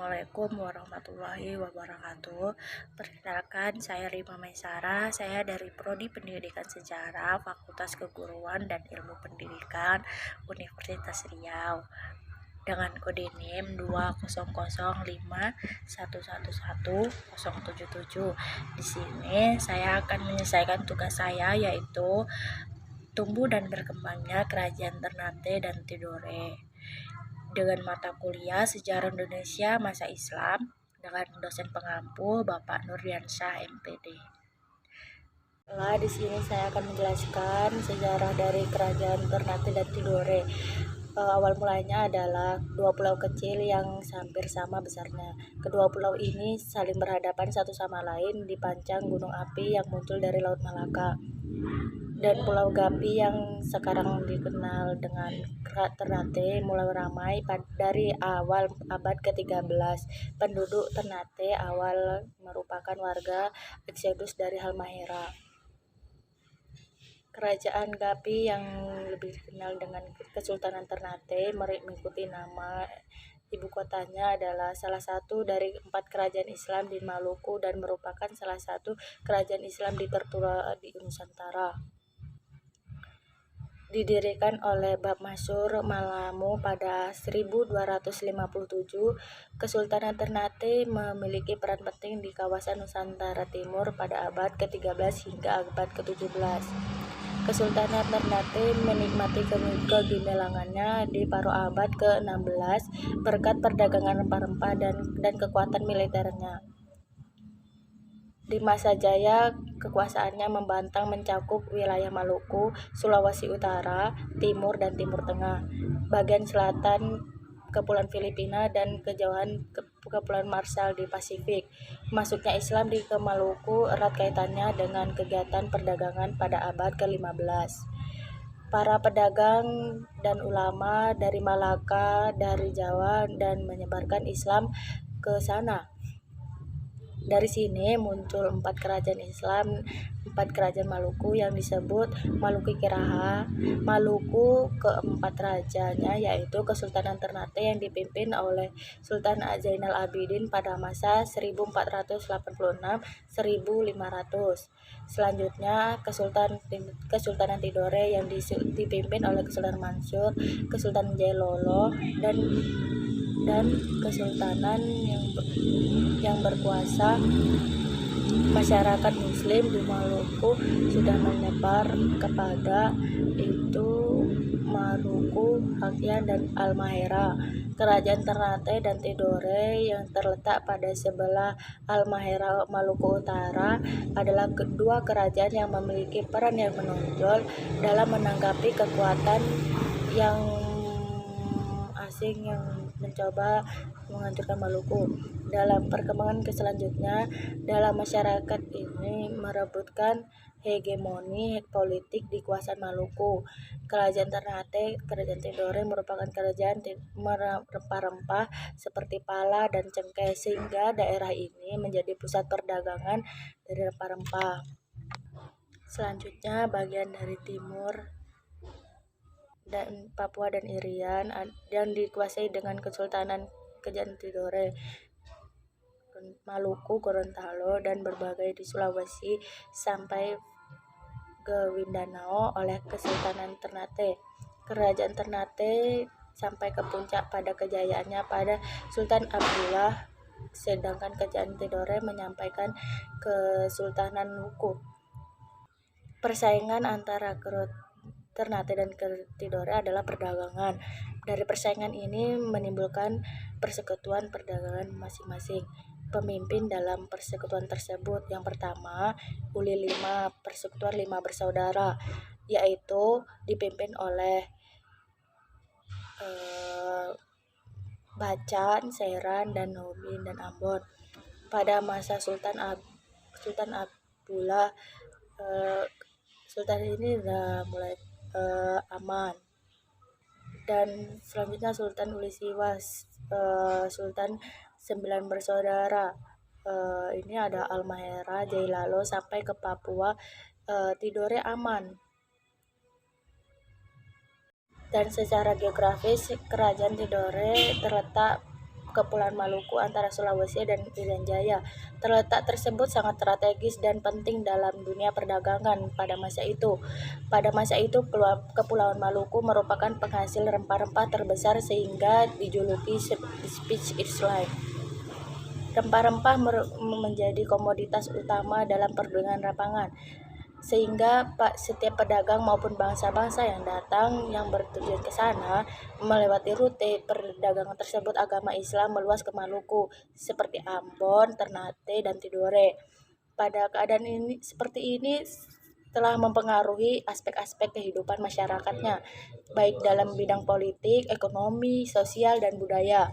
Assalamualaikum warahmatullahi wabarakatuh. Perkenalkan, saya Rima Maisara. Saya dari Prodi Pendidikan Sejarah, Fakultas Keguruan dan Ilmu Pendidikan, Universitas Riau. Dengan kode NIM 20051111077. Di sini saya akan menyelesaikan tugas saya, yaitu tumbuh dan berkembangnya Kerajaan Ternate dan Tidore, dengan mata kuliah Sejarah Indonesia Masa Islam dengan dosen pengampu Bapak Nurdiansyah MPD. Di sini saya akan menjelaskan sejarah dari Kerajaan Ternate dan Tidore. Awal mulanya adalah dua pulau kecil yang hampir sama besarnya. Kedua pulau ini saling berhadapan satu sama lain di pancang gunung api yang muncul dari Laut Malaka. Dan Pulau Gapi yang sekarang dikenal dengan Ternate mulai ramai dari awal abad ke-13. Penduduk Ternate awal merupakan warga eksodus dari Halmahera. Kerajaan Gapi yang lebih dikenal dengan Kesultanan Ternate mengikuti nama ibu kotanya adalah salah satu dari 4 kerajaan Islam di Maluku dan merupakan salah satu kerajaan Islam tertua di Nusantara. Didirikan oleh Bab Masyur Malamu pada 1257, Kesultanan Ternate memiliki peran penting di kawasan Nusantara Timur pada abad ke-13 hingga abad ke-17. Kesultanan Ternate menikmati kegemilangannya di paruh abad ke-16 berkat perdagangan rempah-rempah dan kekuatan militernya. Di masa jaya, kekuasaannya membentang mencakup wilayah Maluku, Sulawesi Utara, Timur dan Timur Tengah, bagian selatan Kepulauan Filipina dan kejauhan Kepulauan Marshall di Pasifik. Masuknya Islam di Maluku erat kaitannya dengan kegiatan perdagangan pada abad ke-15. Para pedagang dan ulama dari Malaka, dari Jawa dan menyebarkan Islam ke sana. Dari sini muncul 4 kerajaan Islam, 4 kerajaan Maluku yang disebut Maluku Kiraha. Maluku keempat rajanya yaitu Kesultanan Ternate yang dipimpin oleh Sultan Zainal Abidin pada masa 1446-1500. Selanjutnya Kesultanan Tidore yang dipimpin oleh Kesultanan Mansur, Kesultanan Jailolo dan kesultanan yang berkuasa. Masyarakat Muslim di Maluku sudah menyebar kepada itu Maluku, Hakian dan Halmahera. Kerajaan Ternate dan Tidore yang terletak pada sebelah Halmahera Maluku Utara adalah kedua kerajaan yang memiliki peran yang menonjol dalam menanggapi kekuatan yang asing yang mencoba menghancurkan Maluku. Dalam perkembangan selanjutnya, dalam masyarakat ini merebutkan hegemoni politik di kawasan Maluku. Kerajaan Ternate, Kerajaan Tidore merupakan kerajaan rempah-rempah seperti pala dan cengkeh, sehingga daerah ini menjadi pusat perdagangan dari rempah-rempah. Selanjutnya bagian dari timur dan Papua dan Irian yang dikuasai dengan Kesultanan Kerajaan Tidore, Maluku, Gorontalo dan berbagai di Sulawesi sampai ke Mindanao oleh Kesultanan Ternate. Kerajaan Ternate sampai ke puncak pada kejayaannya pada Sultan Abdullah, sedangkan Kerajaan Tidore menyampaikan Kesultanan Wuku. Persaingan antara Ternate dan Tidore adalah perdagangan. Dari persaingan ini menimbulkan persekutuan perdagangan masing-masing pemimpin dalam persekutuan tersebut. Yang pertama, Uli 5, Persekutuan 5 Bersaudara, yaitu dipimpin oleh Bacan, Seran, dan Nobin dan Ambon. Pada masa Sultan Abdullah, Sultan ini sudah mulai aman. Dan selanjutnya Sultan Uli Siwas, Sultan 9 Bersaudara. Ini ada Halmahera, Jailolo sampai ke Papua. Tidore aman. Dan secara geografis Kerajaan Tidore terletak Kepulauan Maluku antara Sulawesi dan Irian Jaya. Terletak tersebut sangat strategis dan penting dalam dunia perdagangan pada masa itu. Pada masa itu, Kepulauan Maluku merupakan penghasil rempah-rempah terbesar sehingga dijuluki Speech Island. Rempah-rempah menjadi komoditas utama dalam perdagangan lapangan, sehingga setiap pedagang maupun bangsa-bangsa yang datang yang bertujuan ke sana melewati rute perdagangan tersebut. Agama Islam meluas ke Maluku seperti Ambon, Ternate, dan Tidore. Pada keadaan ini seperti ini telah mempengaruhi aspek-aspek kehidupan masyarakatnya, baik dalam bidang politik, ekonomi, sosial, dan budaya.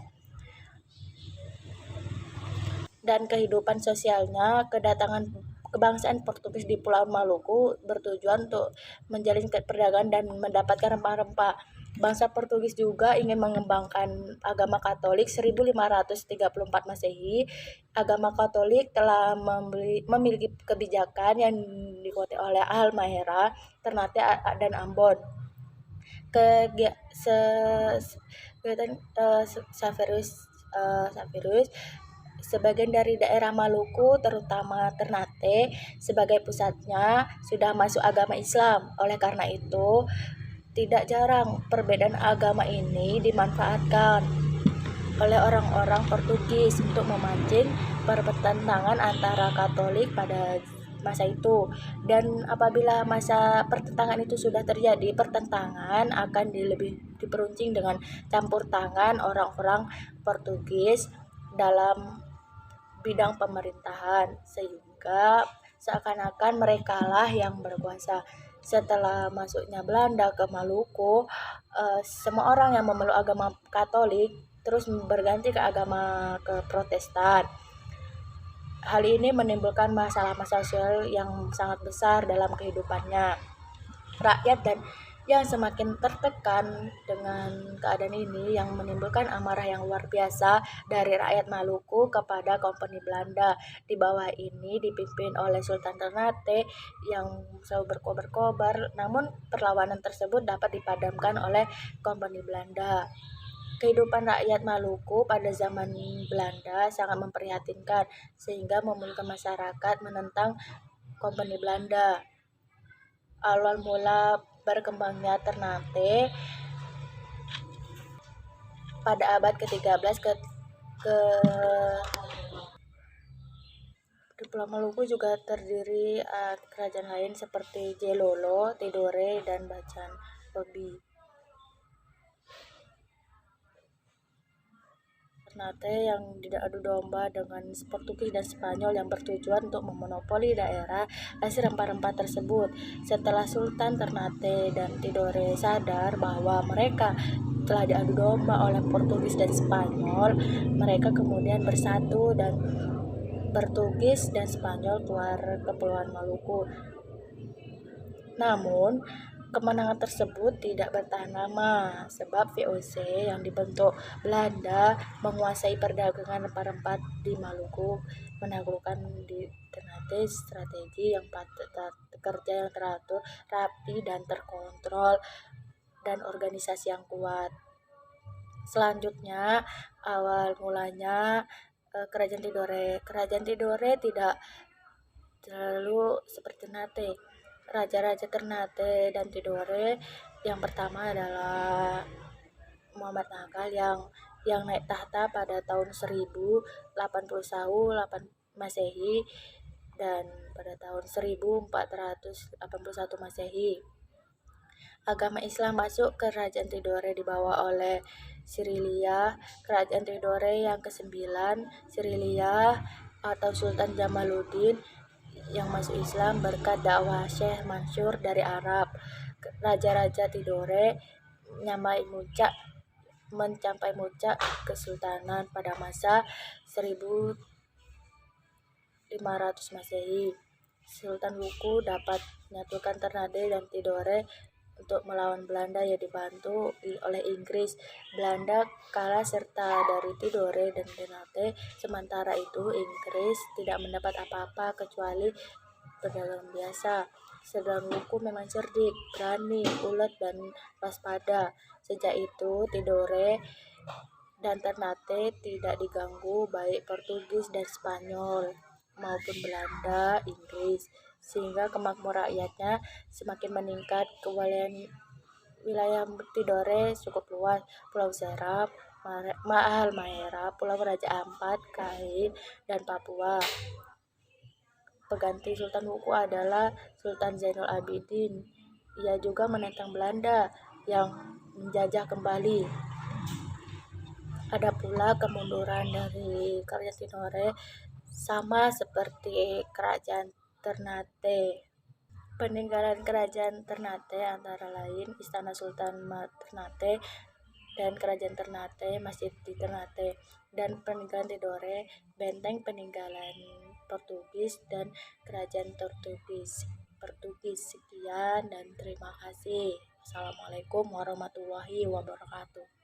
Dan kehidupan sosialnya, kedatangan kebangsaan Portugis di Pulau Maluku bertujuan untuk menjalin perdagangan dan mendapatkan rempah-rempah. Bangsa Portugis juga ingin mengembangkan agama Katolik. 1534 Masehi, agama Katolik telah memiliki kebijakan yang dikuasai oleh Halmahera, Ternate, dan Ambon. Saverus sebagian dari daerah Maluku, terutama Ternate sebagai pusatnya, sudah masuk agama Islam. Oleh karena itu, tidak jarang perbedaan agama ini dimanfaatkan oleh orang-orang Portugis untuk memancing pertentangan antara Katolik pada masa itu. Dan apabila masa pertentangan itu sudah terjadi, pertentangan akan lebih diperuncing dengan campur tangan orang-orang Portugis dalam bidang pemerintahan, sehingga seakan-akan merekalah yang berkuasa. Setelah masuknya Belanda ke Maluku, semua orang yang memeluk agama Katolik terus berganti ke agama Protestan. Hal ini menimbulkan masalah-masalah sosial yang sangat besar dalam kehidupannya. Rakyat dan yang semakin tertekan dengan keadaan ini yang menimbulkan amarah yang luar biasa dari rakyat Maluku kepada Kompeni Belanda. Di bawah ini dipimpin oleh Sultan Ternate yang selalu berkobar-kobar, namun perlawanan tersebut dapat dipadamkan oleh Kompeni Belanda. Kehidupan rakyat Maluku pada zaman Belanda sangat memprihatinkan, sehingga memulihkan masyarakat menentang Kompeni Belanda. Awal mula berkembangnya Ternate pada abad ke-13 di Pulau Maluku juga terdiri kerajaan lain seperti Jelolo, Tidore, dan Bacan Lobi. Ternate yang tidak adu domba dengan Portugis dan Spanyol yang bertujuan untuk memonopoli daerah hasil rempah-rempah tersebut. Setelah Sultan Ternate dan Tidore sadar bahwa mereka telah diadu domba oleh Portugis dan Spanyol, mereka kemudian bersatu dan Portugis dan Spanyol keluar Kepulauan Maluku. Namun, kemenangan tersebut tidak bertahan lama sebab VOC yang dibentuk Belanda menguasai perdagangan rempah-rempah di Maluku, menaklukkan di Ternate. Strategi yang kerja yang teratur, rapi, dan terkontrol, dan organisasi yang kuat. Selanjutnya, awal mulanya Kerajaan Tidore tidak terlalu seperti Ternate. Raja-raja Ternate dan Tidore yang pertama adalah Muhammad Nagal yang naik tahta pada tahun 1081 Masehi dan pada tahun 1481 Masehi. Agama Islam masuk ke Kerajaan Tidore dibawa oleh Sirilia. Kerajaan Tidore yang ke-9, Sirilia atau Sultan Jamaluddin yang masuk Islam berkat dakwah Syekh Mansur dari Arab. Raja-raja Tidore mencapai puncak kesultanan pada masa 1500 Masehi. Sultan Wuku dapat menyatukan Ternate dan Tidore untuk melawan Belanda yang dibantu oleh Inggris. Belanda kalah serta dari Tidore dan Ternate. Sementara itu Inggris tidak mendapat apa-apa kecuali perdagangan biasa. Sedang Wuku memang cerdik, berani, ulet, dan waspada. Sejak itu Tidore dan Ternate tidak diganggu baik Portugis dan Spanyol maupun Belanda, Inggris, sehingga kemakmuran rakyatnya semakin meningkat. Wilayah Tidore cukup luas: Pulau Serap, Halmahera, Pulau Raja Ampat, Kain, dan Papua. Pengganti Sultan Huku adalah Sultan Zainul Abidin. Ia juga menentang Belanda yang menjajah kembali. Ada pula kemunduran dari Kerajaan Tidore sama seperti Kerajaan Ternate. Peninggalan Kerajaan Ternate antara lain Istana Sultan Ternate dan Kerajaan Ternate, Masjid di Ternate, dan peninggalan Tidore, benteng peninggalan Portugis dan Kerajaan Portugis. Sekian dan terima kasih. Assalamualaikum warahmatullahi wabarakatuh.